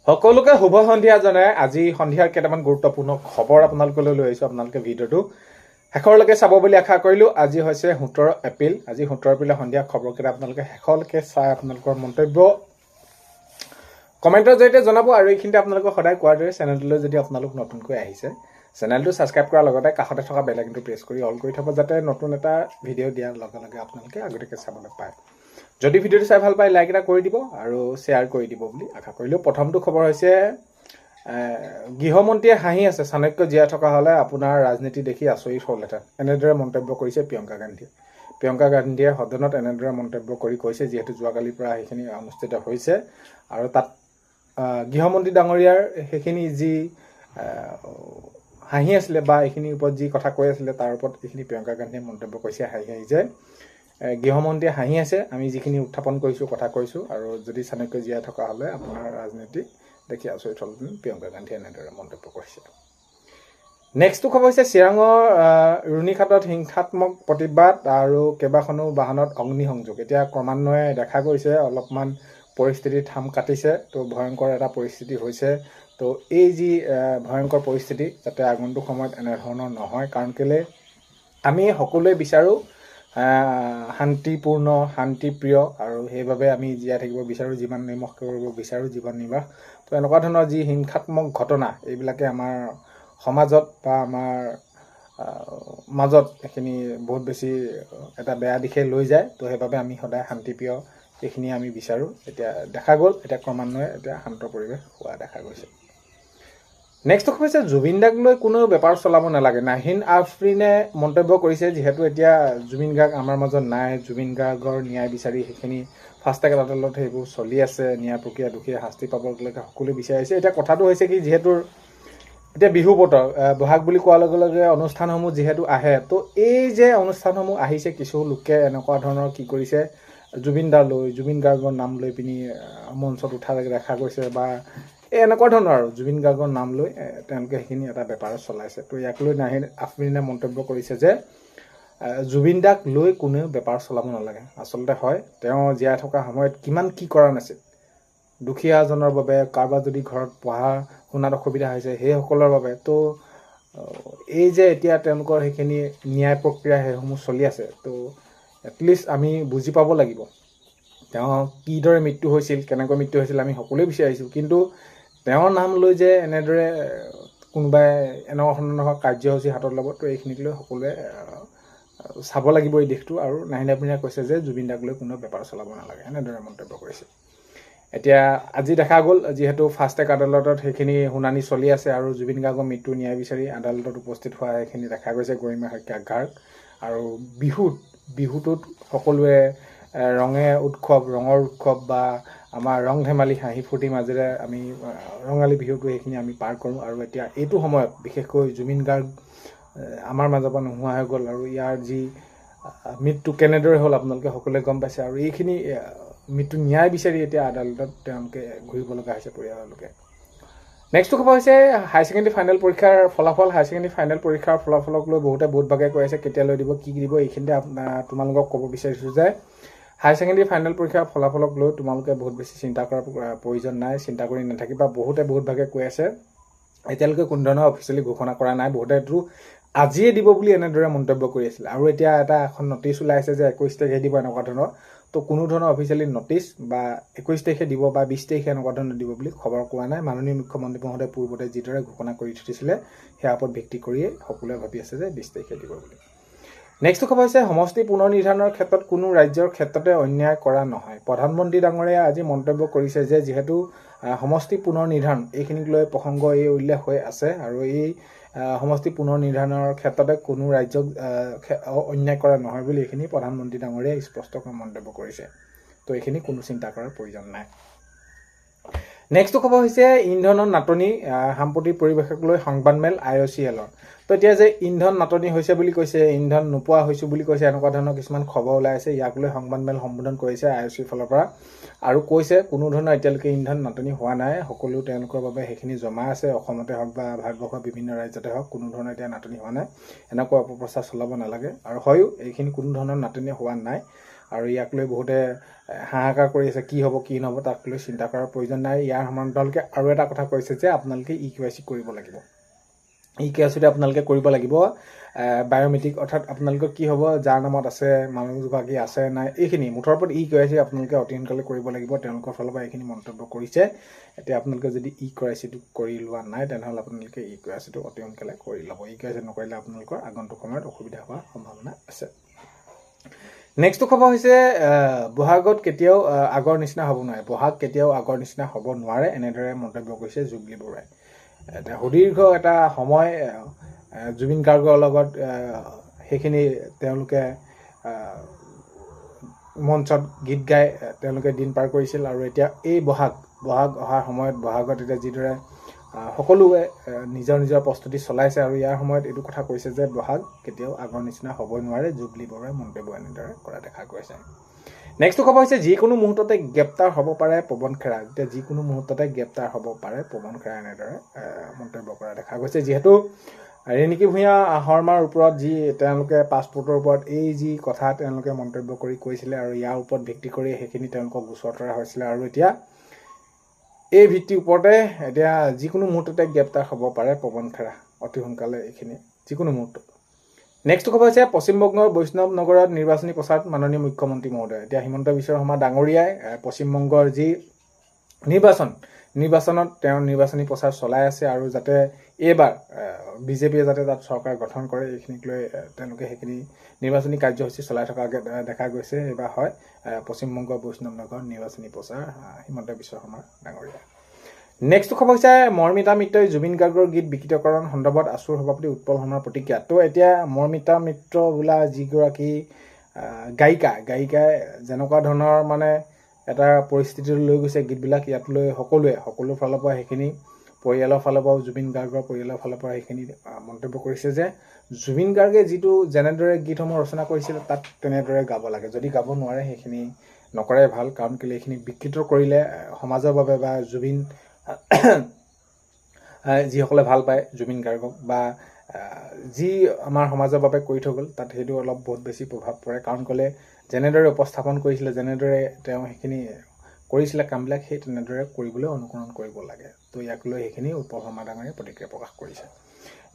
সকলোকে শুভ সন্ধিয়া জনাই আজি সন্ধিয়াৰ কেইটামান গুৰুত্বপূৰ্ণ খবৰ আপোনালোকলৈ লৈ আহিছোঁ। আপোনালোকে ভিডিঅ'টো শেষৰলৈকে চাব বুলি আশা কৰিলোঁ। আজি হৈছে 17 এপ্ৰিল। আজি 17 এপ্ৰিলৰ সন্ধিয়া খবৰকেইটা আপোনালোকে শেষলৈকে চাই আপোনালোকৰ মন্তব্য কমেণ্টৰ জৰিয়তে জনাব। আৰু এইখিনিতে আপোনালোকক সদায় কোৱাৰ দৰে চেনেলটোলৈ যদি আপোনালোক নতুনকৈ আহিছে, চেনেলটো ছাবস্ক্ৰাইব কৰাৰ লগতে কাষতে থকা বেল আইকনটো প্ৰেছ কৰি অল কৰি থ'ব, যাতে নতুন এটা ভিডিঅ' দিয়াৰ লগে লগে আপোনালোকে আগতীয়াকৈ চাবলৈ পায়। যদি ভিডিঅ'টো চাই ভাল পায় লাইক এটা কৰি দিব আৰু শ্বেয়াৰ কৰি দিব বুলি আশা কৰিলোঁ। প্ৰথমটো খবৰ হৈছে গৃহমন্ত্ৰীয়ে হাঁহি আছে, চাণক্য জীয়াই থকা হ'লে আপোনাৰ ৰাজনীতি দেখি আচৰিত হ'লহেঁতেন, এনেদৰে মন্তব্য কৰিছে প্ৰিয়ংকা গান্ধীয়ে। প্ৰিয়ংকা গান্ধীয়ে সদনত এনেদৰে মন্তব্য কৰি কৈছে, যিহেতু যোৱাকালিৰ পৰা সেইখিনি অনুষ্ঠিত হৈছে আৰু তাত গৃহমন্ত্ৰী ডাঙৰীয়াৰ সেইখিনি যি হাঁহি আছিলে বা এইখিনিৰ ওপৰত যি কথা কৈ আছিলে তাৰ ওপৰত এইখিনি প্ৰিয়ংকা গান্ধীয়ে মন্তব্য কৰিছে হাঁহি হাঁহি যে গৃহমন্ত্ৰীয়ে হাঁহি আছে, আমি যিখিনি উত্থাপন কৰিছোঁ কথা কৈছোঁ, আৰু যদি চাণক্য জীয়াই থকা হ'লে আপোনাৰ ৰাজনীতি দেখি আচৰিত হ'লহেঁতেন, প্ৰিয়ংকা গান্ধীয়ে এনেদৰে মন্তব্য কৰিছে। নেক্সটটো খবৰ হৈছে চিৰাঙৰ ৰুণীখাটত হিংসাত্মক প্ৰতিবাদ আৰু কেইবাখনো বাহনত অগ্নিসংযোগ। এতিয়া ক্ৰমান্বয়ে দেখা গৈছে অলপমান পৰিস্থিতি থাম কাটিছে, তো ভয়ংকৰ এটা পৰিস্থিতি হৈছে। তো এই যি ভয়ংকৰ পৰিস্থিতি যাতে আগন্তুক সময়ত এনেধৰণৰ নহয়, কাৰণ কেলৈ আমি সকলোৱে বিচাৰোঁ শান্তিপূৰ্ণ, শান্তিপ্ৰিয়, আৰু সেইবাবে আমি জীয়াই থাকিব বিচাৰোঁ, যিমান নিৰ্বাহ কৰিব বিচাৰোঁ জীৱন নিৰ্বাহ। তো এনেকুৱা ধৰণৰ যি হিংসাত্মক ঘটনা এইবিলাকে আমাৰ সমাজত বা আমাৰ মাজত এইখিনি বহুত বেছি এটা বেয়া দিশে লৈ যায়। তো সেইবাবে আমি সদায় শান্তিপ্ৰিয় এইখিনি আমি বিচাৰোঁ। এতিয়া দেখা গ'ল, এতিয়া ক্ৰমান্বয়ে এতিয়া শান্ত পৰিৱেশ হোৱা দেখা গৈছে। নেক্সট হৈছে জুবিন দাক লৈ কোনেও বেপাৰ চলাব নালাগে, নাহিন আফৰিনে মন্তব্য কৰিছে। যিহেতু এতিয়া জুবিন গাৰ্গ আমাৰ মাজত নাই, জুবিন গাৰ্গৰ ন্যায় বিচাৰি সেইখিনি ফাষ্ট ট্ৰেক আদালত সেইবোৰ চলি আছে, ন্যায় প্ৰক্ৰিয়া দোষীয়ে শাস্তি পাবলৈকে সকলোৱে বিচাৰিছে। এতিয়া কথাটো হৈছে কি, যিহেতু এতিয়া বিহু বতৰ, বহাগ বুলি কোৱাৰ লগে লগে অনুষ্ঠানসমূহ যিহেতু আহে, তো এই যে অনুষ্ঠানসমূহ আহিছে, কিছু লোকে এনেকুৱা ধৰণৰ কি কৰিছে, জুবিন দা লৈ, জুবিন গাৰ্গৰ নাম লৈ পিনি মঞ্চত উঠা দেখা গৈছে, বা এনেকুৱা ধৰণৰ আৰু জুবিন গাৰ্গৰ নাম লৈ তেওঁলোকে সেইখিনি এটা বেপাৰ চলাইছে। তো ইয়াক লৈ নাহিন আফৰিনে মন্তব্য কৰিছে যে জুবিন দাক লৈ কোনেও বেপাৰ চলাব নালাগে। আচলতে হয়, তেওঁ জীয়াই থকা সময়ত কিমান কি কৰা নাছিল দুখীয়াজনৰ বাবে, কাৰোবাৰ যদি ঘৰত পঢ়া শুনাত অসুবিধা হৈছে সেইসকলৰ বাবে। তো এই যে এতিয়া তেওঁলোকৰ সেইখিনি ন্যায় প্ৰক্ৰিয়া সেইসমূহ চলি আছে, তো এটলিষ্ট আমি বুজি পাব লাগিব তেওঁ কিদৰে মৃত্যু হৈছিল, কেনেকৈ মৃত্যু হৈছিল, আমি সকলোৱে বিচাৰিছোঁ। কিন্তু তেওঁৰ নাম লৈ যে এনেদৰে কোনোবাই এনেকুৱা ধৰণৰ কাৰ্যসূচী হাতত ল'ব, তো এইখিনিক লৈ সকলোৱে চাব লাগিব এই দিশটো। আৰু নাহিন আফৰিনে কৈছে যে জুবিন দাক লৈ কোনেও বেপাৰ চলাব নালাগে, এনেদৰে মন্তব্য কৰিছে। এতিয়া আজি দেখা গ'ল, যিহেতু ফাষ্ট ট্ৰেক আদালতত সেইখিনি শুনানি চলি আছে আৰু জুবিন গাৰ্গৰ মৃত্যু ন্যায় বিচাৰি আদালতত উপস্থিত হোৱা সেইখিনি দেখা গৈছে গৰিমা শইকীয়া গাৰ্গ। আৰু বিহুটোত সকলোৱে ৰঙৰ উৎসৱ বা আমাৰ ৰং ধেমালি হাঁহি ফূৰ্তিৰ মাজেৰে আমি ৰঙালী বিহুটো সেইখিনি আমি পাৰ কৰোঁ। আৰু এতিয়া এইটো সময়ত বিশেষকৈ জুবিন গাৰ্গ আমাৰ মাজৰ পৰা নোহোৱা হৈ গ'ল, আৰু ইয়াৰ যি মৃত্যু কেনেদৰে হ'ল আপোনালোকে সকলোৱে গম পাইছে। আৰু এইখিনি মৃত্যু ন্যায় বিচাৰি এতিয়া আদালতত তেওঁলোকে ঘূৰিব লগা হৈছে পৰিয়ালৰ লোকে। নেক্সটটো খবৰ হৈছে হায়াৰ ছেকেণ্ডেৰী ফাইনেল পৰীক্ষাৰ ফলাফল। হায়াৰ ছেকেণ্ডেৰী ফাইনেল পৰীক্ষাৰ ফলাফলক লৈ বহুতে বহুত ভাগে কৈ আছে কেতিয়ালৈ দিব, কি দিব। এইখিনিতে তোমালোকক ক'ব বিচাৰিছোঁ যে হায়াৰ ছেকেণ্ডেৰী ফাইনেল পৰীক্ষাৰ ফলাফলক লৈ তোমালোকে বহুত বেছি চিন্তা কৰাৰ প্ৰয়োজন নাই, চিন্তা কৰি নাথাকিবা। বহুতে বহুত ভাগে কৈ আছে এতিয়ালৈকে কোনো ধৰণৰ অফিচিয়েলি ঘোষণা কৰা নাই, বহুতেতো আজিয়ে দিব বুলি এনেদৰে মন্তব্য কৰি আছিলে। আৰু এতিয়া এখন নটিচ ওলাইছে যে 21 তাৰিখে দিব এনেকুৱা ধৰণৰ। তো কোনো ধৰণৰ অফিচিয়েলি নটিচ বা 21 তাৰিখে দিব বা 20 তাৰিখে এনেকুৱা ধৰণৰ দিব বুলি খবৰ কোৱা নাই। মাননীয় মুখ্যমন্ত্ৰী মহোদয়ে পূৰ্বতে যিদৰে ঘোষণা কৰি থৈছিলে সেয়াৰ ওপৰত ভিত্তি কৰিয়ে সকলোৱে ভাবি আছে যে 20 তাৰিখে দিব বুলি। নেক্সটটো খবৰ হৈছে সমষ্টি পুনৰ নিৰ্ধাৰণৰ ক্ষেত্ৰত কোনো ৰাজ্যৰ ক্ষেত্ৰতে অন্যায় কৰা নহয়। প্ৰধানমন্ত্ৰী ডাঙৰীয়াই আজি মন্তব্য কৰিছে যে যিহেতু সমষ্টি পুনৰ নিৰ্ধাৰণ এইখিনিক লৈ প্ৰসংগ এই উল্লেখ হৈ আছে, আৰু এই সমষ্টি পুনৰ নিৰ্ধাৰণৰ ক্ষেত্ৰতে কোনো ৰাজ্যক অন্যায় কৰা নহয় বুলি এইখিনি প্ৰধানমন্ত্ৰী ডাঙৰীয়াই স্পষ্টকৈ মন্তব্য কৰিছে। তো এইখিনি কোনো চিন্তা কৰাৰ প্ৰয়োজন নাই। নেক্সটটো খবৰ হৈছে ইন্ধনৰ নাটনি, সাম্প্ৰতিক পৰিৱেশক লৈ সংবাদমেল IOCL-ৰ। তো এতিয়া যে ইন্ধন নাটনি হৈছে বুলি কৈছে, ইন্ধন নোপোৱা হৈছোঁ বুলি কৈছে, এনেকুৱা ধৰণৰ কিছুমান খবৰ ওলাই আছে। ইয়াক লৈ সংবাদমেল সম্বোধন কৰিছে IOCৰ ফালৰ পৰা, আৰু কৈছে কোনো ধৰণৰ এতিয়ালৈকে ইন্ধন নাটনি হোৱা নাই, সকলো তেওঁলোকৰ বাবে সেইখিনি জমা আছে, অসমতে হওক বা ভাৰতবৰ্ষৰ বিভিন্ন ৰাজ্যতে হওক, কোনো ধৰণৰ এতিয়া নাটনি হোৱা নাই। এনেকুৱা অপপ্ৰচাৰ চলাব নালাগে, আৰু হয়ো এইখিনি কোনো ধৰণৰ নাটনি হোৱা নাই। আৰু ইয়াক লৈ বহুতে হাহাকাৰ কৰি আছে, কি হ'ব কি নহ'ব তাক লৈ চিন্তা কৰাৰ প্ৰয়োজন নাই। ইয়াৰ সমান্তৰালকৈ আৰু এটা কথা কৈছে যে আপোনালোকে EKYC কৰিব লাগিব। EKYCটো আপোনালোকে কৰিব লাগিব বায়'মেট্ৰিক, অৰ্থাৎ আপোনালোকৰ কি হ'ব, যাৰ নামত আছে, মানুহগৰাকী আছে নাই, এইখিনি মুঠৰ ওপৰত EKYC আপোনালোকে অতি সোনকালে কৰিব লাগিব। তেওঁলোকৰ ফালৰ পৰা এইখিনি মন্তব্য কৰিছে। এতিয়া আপোনালোকে যদি EKYCটো কৰি লোৱা নাই তেনেহ'লে আপোনালোকে EKYCটো অতি সোনকালে কৰি ল'ব। EKYC নকৰিলে আপোনালোকৰ আগন্তুক সময়ত অসুবিধা হোৱাৰ সম্ভাৱনা আছে। নেক্সটটো খবৰ হৈছে বহাগত কেতিয়াও আগৰ নিচিনা হ'ব নোৱাৰে। বহাগ কেতিয়াও আগৰ নিচিনা হ'ব নোৱাৰে, এনেদৰে মন্তব্য কৰিছে জুবলী বৰুৱাই। এটা সুদীৰ্ঘ এটা সময় জুবিন গাৰ্গৰ লগত সেইখিনি তেওঁলোকে মঞ্চত গীত গাই তেওঁলোকে দিন পাৰ কৰিছিল। আৰু এতিয়া এই বহাগ অহাৰ সময়ত বহাগত এতিয়া যিদৰে সকলোৱে নিজৰ নিজৰ প্ৰস্তুতি চলাইছে আৰু ইয়াৰ সময়ত এইটো কথা কৈছে যে বহাগ কেতিয়াও আগৰ নিচিনা হ'ব নোৱাৰে। জুবলী বৰুৱাই মন্তব্য এনেদৰে কৰা দেখা গৈছে। নেক্সটটো খবৰ হৈছে যিকোনো মুহূৰ্ততে গ্ৰেপ্তাৰ হ'ব পাৰে পৱন খেৰা। এতিয়া যিকোনো মুহূৰ্ততে গ্ৰেপ্তাৰ হ'ব পাৰে পৱন খেৰা, এনেদৰে মন্তব্য কৰা দেখা গৈছে। যিহেতু ৰিণিকী ভূঞা শৰ্মাৰ ওপৰত যি তেওঁলোকে পাছপৰ্টৰ ওপৰত এই যি কথা তেওঁলোকে মন্তব্য কৰি কৈছিলে আৰু ইয়াৰ ওপৰত ভিত্তি কৰি সেইখিনি তেওঁলোকক গোচৰ তৰা হৈছিলে, আৰু এতিয়া এই ভিত্তিৰ ওপৰতে এতিয়া যিকোনো মুহূৰ্ততে গ্ৰেপ্তাৰ হ'ব পাৰে পৱন খেৰা, অতি সোনকালে এইখিনি যিকোনো মুহূৰ্তত। নেক্সট খবৰ হৈছে পশ্চিমবংগৰ বৈষ্ণৱ নগৰত নিৰ্বাচনী প্ৰচাৰত মাননীয় মুখ্যমন্ত্ৰী মহোদয়। এতিয়া হিমন্ত বিশ্ব শৰ্মা ডাঙৰীয়াই পশ্চিমবংগৰ যি নিৰ্বাচনত তেওঁ নিৰ্বাচনী প্ৰচাৰ চলাই আছে, আৰু যাতে এইবাৰ বিজেপিয়ে যাতে তাত চৰকাৰ গঠন কৰে এইখিনিক লৈ তেওঁলোকে সেইখিনি নিৰ্বাচনী কাৰ্যসূচী চলাই থকা দেখা গৈছে। এইবাৰ হয় পশ্চিমবংগৰ বৈষ্ণৱ নগৰত নিৰ্বাচনী প্ৰচাৰ হিমন্ত বিশ্ব শৰ্মা ডাঙৰীয়া। নেক্সট খবৰ হৈছে মৰ্মিতা মিত্ৰই জুবিন গাৰ্গৰ গীত বিকৃতকৰণ সন্দৰ্ভত আছুৰ সভাপতি উৎপল শৰ্মাৰ প্ৰতিক্ৰিয়া। তো এতিয়া মৰ্মিতা মিত্ৰ বোলা যিগৰাকী গায়িকাই যেনেকুৱা ধৰণৰ মানে এটা পৰিস্থিতি লৈ গৈছে গীতবিলাক, ইয়াত লৈ সকলো ফালৰ পৰা সেইখিনি পৰিয়ালৰ ফালৰ পৰাও জুবিন গাৰ্গৰ পৰিয়ালৰ ফালৰ পৰা সেইখিনি মন্তব্য কৰিছে যে জুবিন গাৰ্গে যেনেদৰে গীতসমূহ ৰচনা কৰিছিল তাত তেনেদৰে গাব লাগে। যদি গাব নোৱাৰে সেইখিনি নকৰাই ভাল, কাৰণ কেলৈ এইখিনি বিকৃত কৰিলে সমাজৰ বাবে বা জুবিন যিসকলে ভাল পায় জুবিন গাৰ্গক বা যি আমাৰ সমাজৰ বাবে কৰি থৈ গ'ল তাত সেইটো অলপ বহুত বেছি প্ৰভাৱ পৰে। কাৰণ কেলৈ যেনেদৰে উপস্থাপন কৰিছিলে, যেনেদৰে তেওঁ সেইখিনি কৰিছিলে কামবিলাক, সেই তেনেদৰে কৰিবলৈ অনুকৰণ কৰিব লাগে। তো ইয়াক লৈ সেইখিনি উৎপল শৰ্মা ডাঙৰীয়াই প্ৰতিক্ৰিয়া প্ৰকাশ কৰিছে।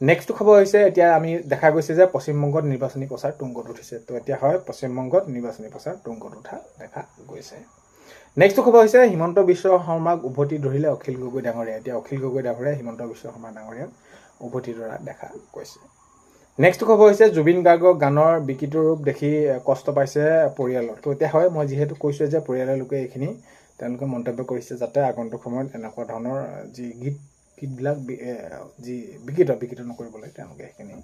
নেক্সটটো খবৰ হৈছে এতিয়া আমি দেখা গৈছে যে পশ্চিমবংগত নিৰ্বাচনী প্ৰচাৰ তুংগত উঠিছে। তো এতিয়া হয় পশ্চিমবংগত নিৰ্বাচনী প্ৰচাৰ তুংগত উঠা দেখা গৈছে। নেক্সটটো খবৰ হৈছে হিমন্ত বিশ্ব শৰ্মাক উভতি ধৰিলে অখিল গগৈ ডাঙৰীয়া। এতিয়া অখিল গগৈ ডাঙৰীয়াই হিমন্ত বিশ্ব শৰ্মা ডাঙৰীয়াক উভতি ধৰা দেখা গৈছে। নেক্সট খবৰ হৈছে জুবিন গাৰ্গৰ গানৰ বিকৃত ৰূপ দেখি কষ্ট পাইছে পৰিয়ালৰ। তো এতিয়া হয় মই যিহেতু কৈছোঁ যে পৰিয়ালৰ লোকে এইখিনি তেওঁলোকে মন্তব্য কৰিছে যাতে আগন্তুক সময়ত এনেকুৱা ধৰণৰ যি গীতবিলাক যি বিকৃত নকৰিবলৈ তেওঁলোকে সেইখিনি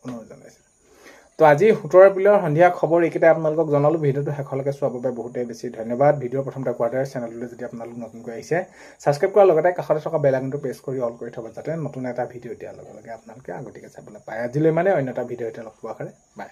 অনুৰোধ জনাইছে। তো আজি 17 এপ্ৰিলৰ সন্ধিয়া খবৰ এইকেইটাই আপোনালোকক জনালোঁ। ভিডিঅ'টো শেষলৈকে চোৱাৰ বাবে বহুতেই বেছি ধন্যবাদ। ভিডিঅ'ৰ প্ৰথমতে কোৱাৰ দৰে চেনেলটোলৈ যদি আপোনালোক নতুনকৈ আহিছে ছাবস্ক্ৰাইব কৰাৰ লগতে কাষতে থকা বেল আইকনটো প্ৰেছ কৰি অল কৰি থ'ব, যাতে নতুন এটা ভিডিঅ' দিয়াৰ লগে লগে আপোনালোকে আগতীয়াকৈ চাবলৈ পায়। আজিলৈ মানে অন্য এটা ভিডিঅ' এতিয়া লগ পোৱাৰ কাৰণে বাই।